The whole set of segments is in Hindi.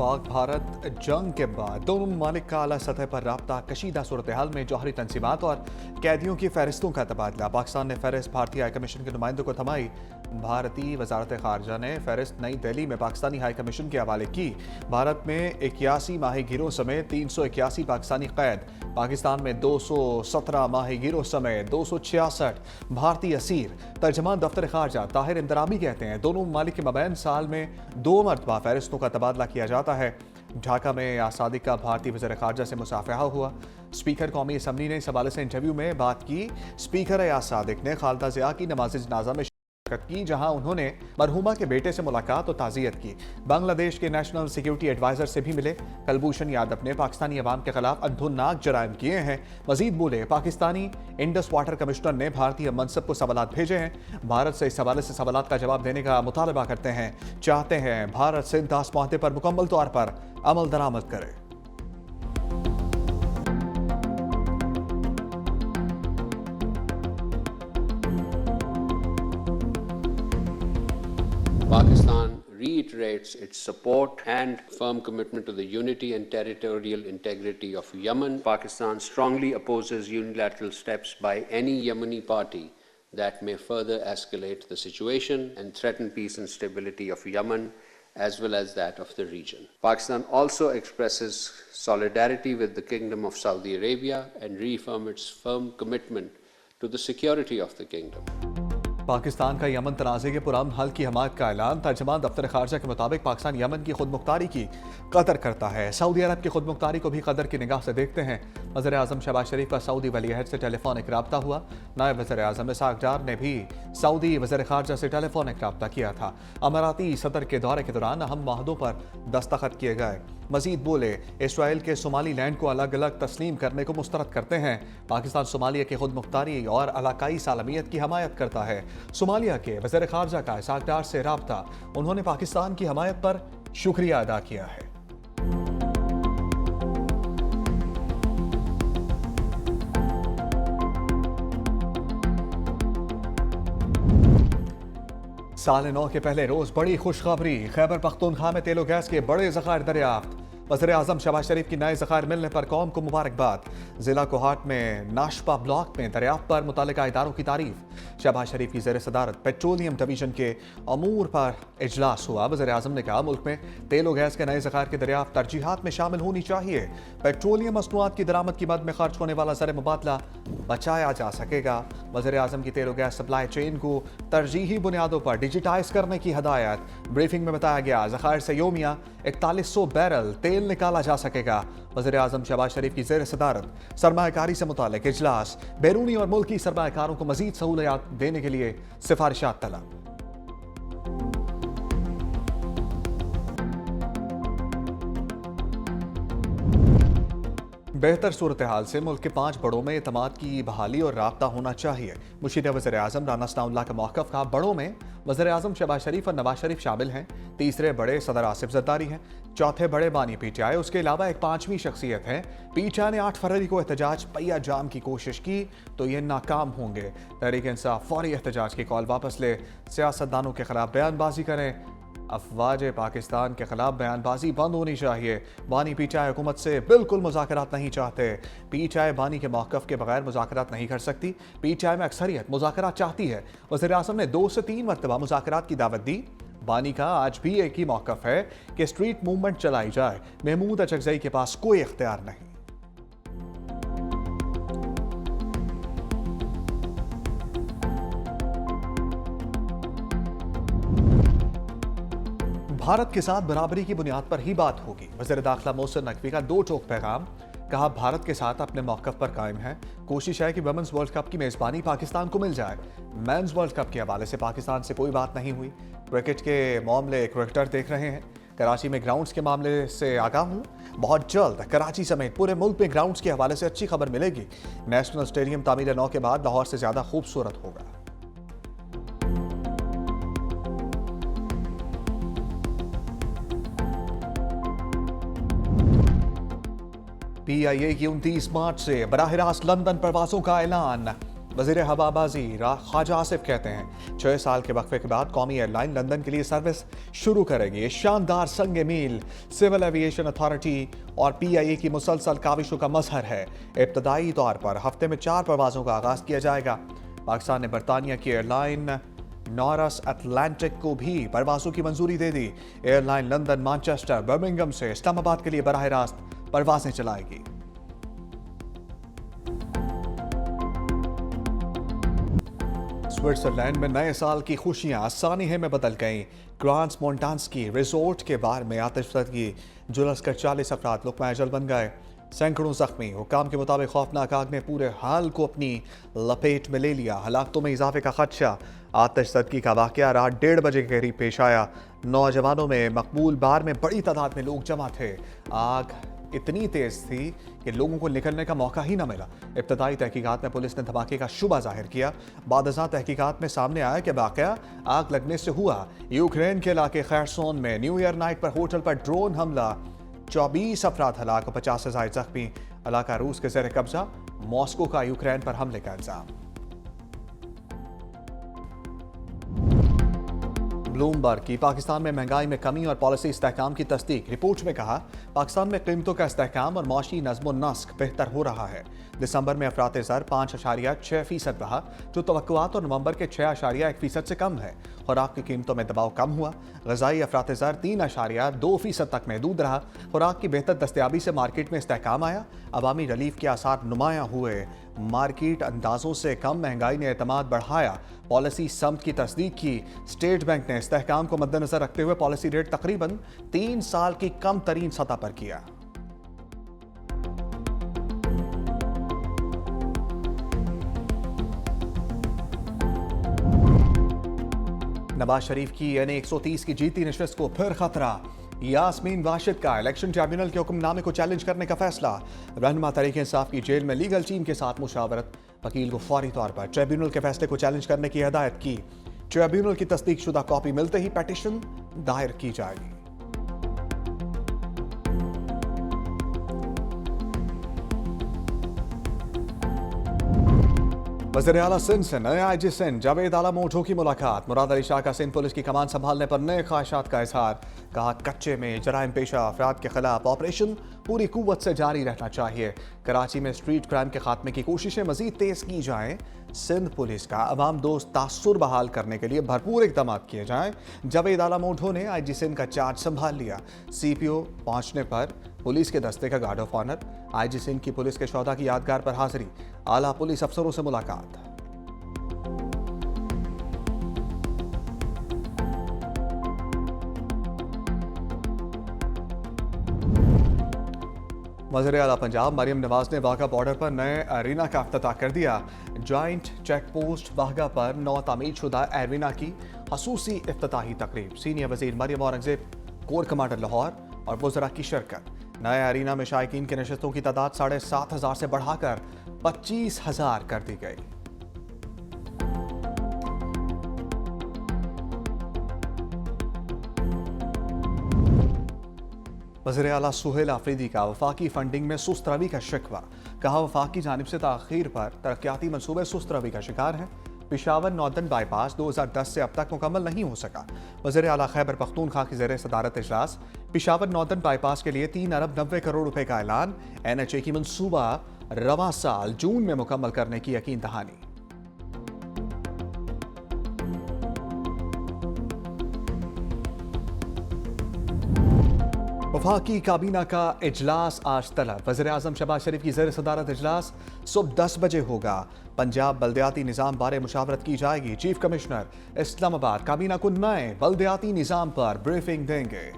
पाक भारत जंग के बाद दोनों ममालिक का आला सतह पर राब्ता कशीदा सूरत हाल में जौहरी तंजीमात और कैदियों की फहरिस्तों का तबादला। पाकिस्तान ने फहरिस्त भारतीय हाई कमीशन के नुमाइंदों को थमाई। भारतीय वजारत खारजा ने फहरिस्त नई दिल्ली में पाकिस्तानी हाई कमीशन के हवाले की। भारत में 81 माही गिरोह समेत 381 पाकिस्तानी कैद, पाकिस्तान में 217 माही गिरोह समेत 266 भारतीय असीर। तर्जमान दफ्तर खारजा ताहिर इंदरामी कहते हैं दोनों ममालिक के मबैन साल में 2 मरतबा फहरिस्तों का तबादला किया जाता है। ढाका में आसादिक का भारतीय वज़ीर खारजा से मुसाफहा हुआ। स्पीकर कौमी असम्बली ने इस हवाले से इंटरव्यू में बात की। स्पीकर आसादिक ने खालदा ज़िया की नमाज़ जनाजा में की, जहां उन्होंने मरहुमा के बेटे से मुलाकात और ताज़ियत की। बांग्लादेश के नेशनल सिक्योरिटी एडवाइजर से भी मिले। कलभूषण यादव ने पाकिस्तानी अवाम के खिलाफ अंधोनाक जराइम किए हैं। मजीद बोले, पाकिस्तानी इंडस वाटर कमिश्नर ने भारतीय मनसब को सवालात भेजे हैं। भारत से इस हवाले से सवालात का जवाब देने का मुतालबा करते हैं। चाहते हैं भारत सिंध तास माहदे पर मुकम्मल तौर पर अमल दरामद करे। Pakistan reiterates its support and firm commitment to the unity and territorial integrity of Yemen. Pakistan strongly opposes unilateral steps by any Yemeni party that may further escalate the situation and threaten peace and stability of Yemen as well as that of the region. Pakistan also expresses solidarity with the Kingdom of Saudi Arabia and reaffirms its firm commitment to the security of the kingdom. Pakistan का यमन तनाज़े के पुरअमन हल की हमायत का ऐलान। तर्जमान दफ्तर खारजा के मुताबिक पाकिस्तान यमन की खुद मुख्तारी की कदर करता है। सऊदी अरब की खुद मुख्तारी को भी कदर की निगाह से देखते हैं। वज़ीर आज़म शहबाज शरीफ का सऊदी वलीअहद से टेलीफोनिक रब्ता हुआ। नायब वज़ीर आज़म इसाक डार ने भी सऊदी वज़ीर खारजा से टेलीफोनिक रब्ता किया था। अमाराती सदर के दौरे के दौरान अहम माहदों पर दस्तखत किए गए। मजीद बोले, इसराइल के सोमाली लैंड को अलग अलग तस्लीम करने को मुस्तरद करते हैं। पाकिस्तान सोमालिया की खुद मुख्तारी और इलाकाई सालमियत की हमायत करता है। सोमालिया के वज़ीर खारजा का इसाक डार से रब्ता, उन्होंने पाकिस्तान की हमायत पर शुक्रिया अदा किया है। साल नौ के पहले रोज बड़ी खुशखबरी। खैबर पख्तूनख्वा में तेलो गैस के बड़े ज़खायर दरियाफ्त। वज़ीर आज़म शहबाज शरीफ की नए ज़खायर मिलने पर कौम को मुबारकबाद। जिला कोहाट में नाशपा ब्लॉक में दरियाफ्त पर मुतल्लिका इदारों की तारीफ। शहबाज शरीफ की ज़ेर सदारत पेट्रोलियम डिवीजन के अमूर पर इजलास हुआ। वज़ीर आज़म ने कहा, मुल्क में तेलो गैस के नए ज़खायर की दरियाफ्त तरजीहात में शामिल होनी चाहिए। पेट्रोलियम मसनूआत की दरामद की मद में खर्च होने वाला ज़र मुबादला बचाया जा सकेगा। वज़ीर आज़म की तेलो गैस सप्लाई चेन को तरजीही बुनियादों पर डिजिटाइज करने की हदायत। ब्रीफिंग में बताया गया, ज़खायर से योमिया 4100 बैरल तेल निकाला जा सकेगा। वज़ीर आज़म शहबाज शरीफ की ज़ेर सदारत सरमायाकारी से मुताल्लिक़ इजलास। बैरूनी और मुल्की सरमायाकारों को मज़ीद सहूलियात देने के लिए सिफारिशात तलब। बेहतर सूरत हाल से मुल्क के 5 बड़ों में एतमाद की बहाली और राब्ता होना चाहिए। मुशीर वज़ीर आज़म राना सनाउल्लाह का मौक़िफ़ कहा, बड़ों में वज़ीर आज़म शहबाज शरीफ और नवाज शरीफ शामिल हैं। तीसरे बड़े सदर आसिफ ज़रदारी हैं। चौथे बड़े बानी पीटीआई। उसके अलावा एक 5वीं शख्सियत है। पीटीआई ने 8 फरवरी को एहतजाज पहिया जाम की कोशिश की तो ये नाकाम होंगे। तहरीक इंसाफ फौरी एहतजाज की कॉल वापस ले, सियासतदानों के खिलाफ बयानबाजी करें। अफवाज पाकिस्तान के खिलाफ बयानबाजी बंद होनी चाहिए। बानी पीटीआई हुकूमत से बिल्कुल मुज़ाकरात नहीं चाहते। पीटीआई बानी के मौक़िफ़ के बगैर मुज़ाकरात नहीं कर सकती। पीटीआई में अक्सरियत मुज़ाकरात चाहती है। वज़ीर आज़म ने 2 से 3 मरतबा मुज़ाकरात की दावत दी। बानी का आज भी एक ही मौक़िफ़ है कि स्ट्रीट मूवमेंट चलाई जाए। महमूद अचकज़ई के पास कोई इख्तियार नहीं। भारत के साथ बराबरी की बुनियाद पर ही बात होगी। वज़ीर दाखिला मोहसिन नकवी का 2 टोक पैगाम। कहा, भारत के साथ अपने मौक़िफ़ पर कायम है। कोशिश है कि वुमेन्स वर्ल्ड कप की मेज़बानी पाकिस्तान को मिल जाए। मेंस वर्ल्ड कप के हवाले से पाकिस्तान से कोई बात नहीं हुई। क्रिकेट के मामले क्रिकेटर देख रहे हैं। कराची में ग्राउंड्स के मामले से आगाह हूँ। बहुत जल्द कराची समेत पूरे मुल्क में ग्राउंड्स के हवाले से अच्छी खबर मिलेगी। नेशनल स्टेडियम तामीर नौ के बाद लाहौर से ज़्यादा खूबसूरत होगा। PIA की 29 मार्च से बराह रास्त लंदन प्रवासों का ऐलान। वजीर हवाबाजी ख्वाजा आसिफ कहते हैं 6 साल के वक्फे के बाद कौमी एयरलाइन लंदन के लिए सर्विस शुरू करेगी। शानदार संग मील सिविल एविएशन अथॉरिटी और PIA की मुसलसल काविशों का मजहर है। इब्तदाई तौर पर हफ्ते में 4 परवाजों का आगाज किया जाएगा। पाकिस्तान ने बरतानिया की एयरलाइन नॉरस अटलांटिक को भी परवाजों की मंजूरी दे दी। एयरलाइन लंदन, मैनचेस्टर, बर्मिंघम से इस्लामाबाद के लिए बराह रास्त परवाजें चलाएगी। स्विट्जरलैंड में नए साल की खुशियां सानिहे में बदल गईं। ग्रांस मोंटान्स्की रिजोर्ट के बार में आतिशबाजी जुलस कर 40 अफराद लुक़मा अजल बन गए। सैकड़ों जख्मी। हुकाम के मुताबिक खौफनाक आग ने पूरे हाल को अपनी लपेट में ले लिया। हलाकतों में इजाफे का खदशा। आतिशबाजी का वाकया रात 1:30 बजे के करीब पेश आया। नौजवानों में मकबूल बार में बड़ी तादाद में लोग जमा थे। आग इतनी तेज थी कि लोगों को निकलने का मौका ही न मिला। इब्तदाई तहकीकात में पुलिस ने धमाके का शुबा जाहिर किया। बादशाह तहकीकात में सामने आया कि वाकया आग लगने से हुआ। यूक्रेन के इलाके खैरसोन में न्यू ईयर नाइट पर होटल पर ड्रोन हमला, 24 अफराद हलाक, 50 से ज्यादा जख्मी। इलाका रूस के ज़ेर कब्जा। मॉस्को का यूक्रेन पर हमले का इल्जाम। ब्लूमबर्ग की पाकिस्तान में महंगाई में कमी और पॉलिसी इस्तेहकाम की तस्दीक। रिपोर्ट में कहा पाकिस्तान में कीमतों का इस्तेहकाम और माशी नज़्म नस्क बेहतर हो रहा है। दिसंबर में अफरात ज़र 5.6% रहा, जो तवक्कुआत और नवंबर के 6.1% से कम है। खुराक की कीमतों में दबाव कम हुआ। ग़ज़ाई अफरात ज़र 3.2% तक महदूद रहा। खुराक की बेहतर दस्तयाबी से मार्केट में इस्तेहकाम आया। अवामी रिलीफ के आसार नुमायां हुए। मार्केट अंदाजों से कम महंगाई ने एतमाद बढ़ाया। पॉलिसी समत की तस्दीक की। स्टेट बैंक ने इस्तेहकाम को मद्देनजर रखते हुए पॉलिसी रेट तकरीबन 3 साल की कम तरीन सतह पर किया। नवाज शरीफ की यानी 130 की जीती नशस्त को फिर खतरा। यास्मीन वाशिद का इलेक्शन ट्रिब्यूनल के हुक्मनामे को चैलेंज करने का फैसला। रहनुमा तहरीक इंसाफ की जेल में लीगल टीम के साथ मुशावरत। वकील को फौरी तौर पर ट्रिब्यूनल के फैसले को चैलेंज करने की हिदायत की। ट्रिब्यूनल की तस्दीक शुदा कॉपी मिलते ही पिटीशन दायर की जाएगी। वज़ीर आला सिंध से नए IG सिंध जावेद आला मोटो की मुलाकात। मुराद अली शाह का सिंध पुलिस की कमान संभालने पर नए ख्वाहिशात का इजहार। कहा कच्चे में जराइम पेशा अफराद के खिलाफ ऑपरेशन पूरी कुव्वत से जारी रहना चाहिए। कराची में स्ट्रीट क्राइम के खात्मे की कोशिशें मजीद तेज की जाएं। सिंध पुलिस का अवाम दोस्त तासुर बहाल करने के लिए भरपूर इकदाम किए जाएं। जावेद आला मोटो ने IG सिंध का चार्ज संभाल लिया। CPO पहुंचने पर पुलिस के दस्ते का guard of honour. IG Sindh की पुलिस के शोधा की यादगार पर हाजिरी। आला पुलिस अफसरों से मुलाकात। वज़ीर आला पंजाब मरियम नवाज ने वाघा बॉर्डर पर नए एरिना का इफ्तिताह कर दिया। जॉइंट चेक पोस्ट वाघा पर नौ तामीर शुदा एरिना की खसूसी इफ्तिताही तकरीब। सीनियर वजीर मरियम औरंगजेब, कोर कमांडर लाहौर और वज़रा की शिरकत। नए एरिना में शायकीन की नशस्तों की तादाद 7,500 से बढ़ाकर 25,000 कर दी गई। वज़ीर आला सुहेल आफरीदी का वफाकी फंडिंग में सुस्त रवी का शिकवा। कहा वफाक की जानिब से ताख़ीर पर तरक्याती मनसूबे सुस्त रवी का शिकार हैं। पेशावर नॉर्दर्न बाईपास 2010 से अब तक मुकम्मल नहीं हो सका। वज़ीर आला खैबर पख्तूनख्वा की ज़ेर सदारत इजलास। पेशावर नॉर्दर्न बाईपास के लिए 3 अरब 90 करोड़ रुपए का ऐलान। NHA की मनसूबा रवां साल जून में मुकम्मल करने की यकीन दहानी। वफाकी काबीना का इजलास आज तलब। वज़ीर आज़म शहबाज शरीफ की ज़ेर सदारत इजलास सुबह 10 बजे होगा। पंजाब बल्दियाती निज़ाम बारे मुशावरत की जाएगी। चीफ कमिश्नर इस्लामाबाद काबीना को नए बल्दियाती निज़ाम पर ब्रीफिंग देंगे।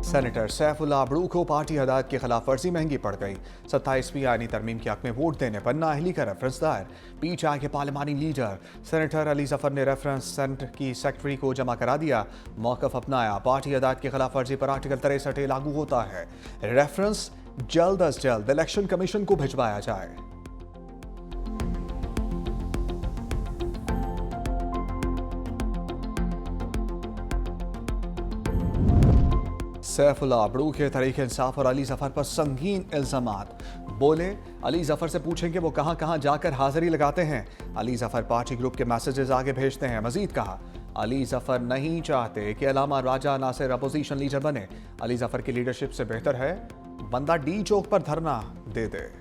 सेनेटर सैफुल्लाह अबड़ू को पार्टी हदायत की खिलाफ वर्जी महंगी पड़ गई। 27वीं आईनी तरमीम के हक में वोट देने पर नाअहली का रेफरेंस दायर। PTI के पार्लिमानी लीडर सेनेटर अली जफर ने रेफरेंस सेनेट की सेक्रेटरी को जमा करा दिया। मौक़िफ़ अपनाया। पार्टी हदायत की खिलाफ वर्जी पर आर्टिकल 63 लागू होता है। रेफरेंस जल्द अज जल्द इलेक्शन कमीशन को भिजवाया जाए। सैफुल्लाह अबड़ू के तहरीक इंसाफ और अली जफर पर संगीन इल्जामात। बोले, अली जफर से पूछेंगे वो कहां कहां जाकर हाजिरी लगाते हैं। अली जफर पार्टी ग्रुप के मैसेजेस आगे भेजते हैं। मजीद कहा, अली जफर नहीं चाहते कि अलामा राजा नासिर अपोजिशन लीडर बने। अली जफर की लीडरशिप से बेहतर है बंदा डी चौक पर धरना दे दे।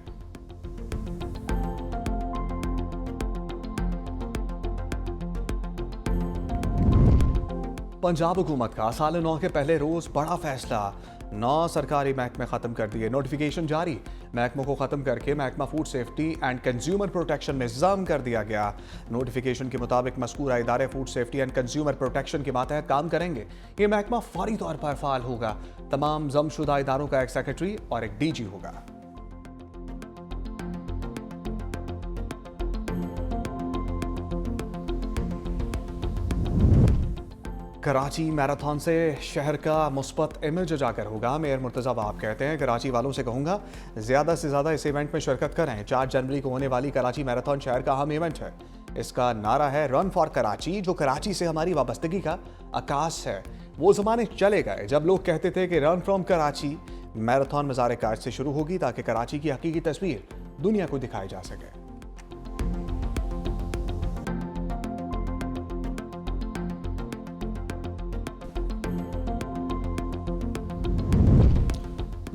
पंजाब हुकूमत का साल 9 के पहले रोज बड़ा फैसला। 9 सरकारी महकमे खत्म कर दिए, नोटिफिकेशन जारी। महकमों को खत्म करके महकमा food safety and consumer protection में जम कर दिया गया। नोटिफिकेशन के मुताबिक मज़कूरा इदारे food safety and consumer protection के मातहत काम करेंगे। ये महकमा फौरी तौर पर फाल होगा। तमाम जमशुदा इदारों का एक सेक्रेटरी और एक डीजी होगा। कराची मैराथन से शहर का मुस्बत इमेज उजागर होगा। मेयर मुर्तज़ा वाब कहते हैं, कराची वालों से कहूँगा ज़्यादा से ज़्यादा इस इवेंट में शिरकत करें। 4 जनवरी को होने वाली कराची मैराथन शहर का अहम इवेंट है। इसका नारा है रन फॉर कराची, जो कराची से हमारी वाबस्तगी का आकाश है। वो ज़माने चले गए जब लोग कहते थे कि रन फ्रॉम कराची। मैराथन मज़ार काज से शुरू होगी ताकि कराची की हकीकी तस्वीर दुनिया को दिखाई जा सके।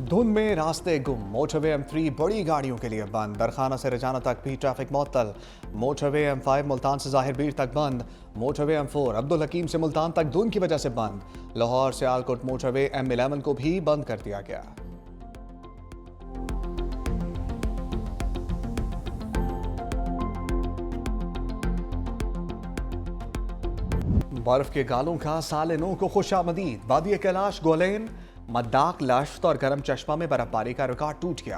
धुंध में रास्ते गुम, मोटरवे M3 बड़ी गाड़ियों के लिए बंद। दरखाना से रजाना तक भी ट्रैफिक मुअत्तल। मोटरवे M5 मुल्तान से ज़ाहिर बीर तक बंद। मोटरवे M4 अब्दुल हकीम से मुल्तान तक धुंध की वजह से बंद। लाहौर से आलकोट मोटरवे M11 को भी बंद कर दिया गया। बर्फ के गालों का साल 9 को खुशामदीद। वादी कैलाश, गोलेन, मद्दाक, लश्त और गरम चश्मा में बर्फबारी का रिकॉर्ड टूट गया।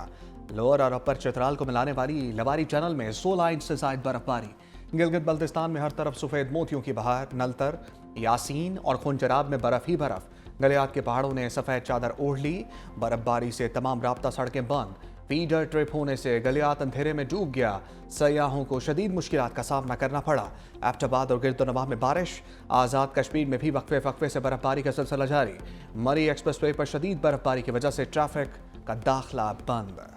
लोअर और अपर चित्राल को मिलाने वाली लवारी टनल में 16 इंच से ज्यादा बर्फबारी। गिलगित बल्तिस्तान में हर तरफ सफेद मोतियों की बहार। नलतर, यासीन और खुंजराब में बर्फ ही बर्फ। गलियात के पहाड़ों ने सफेद चादर ओढ़ ली। बर्फबारी से तमाम राब्ता सड़कें बंद। फीडर ट्रिप होने से गलियात अंधेरे में डूब गया। सयाहों को शदीद मुश्किलात का सामना करना पड़ा। एबटाबाद और गिरदोनवाह में बारिश। आज़ाद कश्मीर में भी वक्फे वक्फे से बर्फबारी का सिलसिला जारी। मरी एक्सप्रेसवे पर शदीद बर्फबारी की वजह से ट्रैफिक का दाखिला बंद।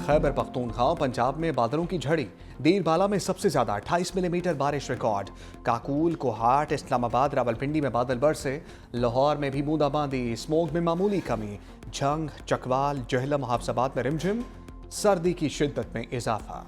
खैबर पख्तूनख्वा और पंजाब में बादलों की झड़ी। दीरबाला में सबसे ज्यादा 28 मिलीमीटर बारिश रिकॉर्ड। काकूल, कोहाट, इस्लामाबाद, रावलपिंडी में बादल बरसे। लाहौर में भी बूंदाबांदी। स्मोक में मामूली कमी। झंग, चकवाल, जहलम, हाफसाबाद में रिमझिम। सर्दी की शिद्दत में इजाफा।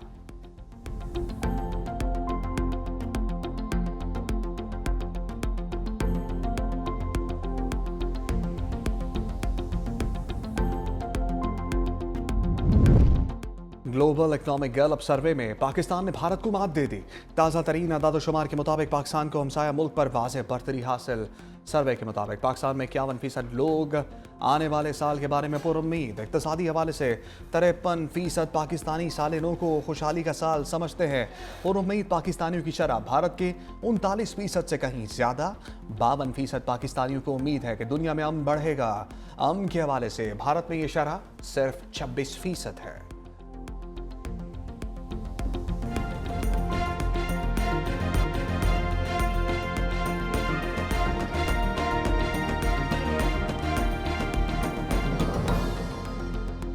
ग्लोबल इकोनॉमिक गैलप सर्वे में पाकिस्तान ने भारत को मात दे दी। ताज़ा तरीन अदाद-ओ-शुमार के मुताबिक पाकिस्तान को हमसाया मुल्क पर वाज़ेह बरतरी हासिल। सर्वे के मुताबिक पाकिस्तान में 51% लोग आने वाले साल के बारे में पुरुम्मीद। इक़्तिसादी हवाले से 53% पाकिस्तानी साल 9 को खुशहाली का साल समझते हैं। पुरुम्मीद पाकिस्तानियों की शरह भारत के 39% से कहीं ज़्यादा। 52% पाकिस्तानियों को उम्मीद है कि दुनिया में अमन बढ़ेगा। अमन के हवाले से भारत में ये शरह सिर्फ 26% है।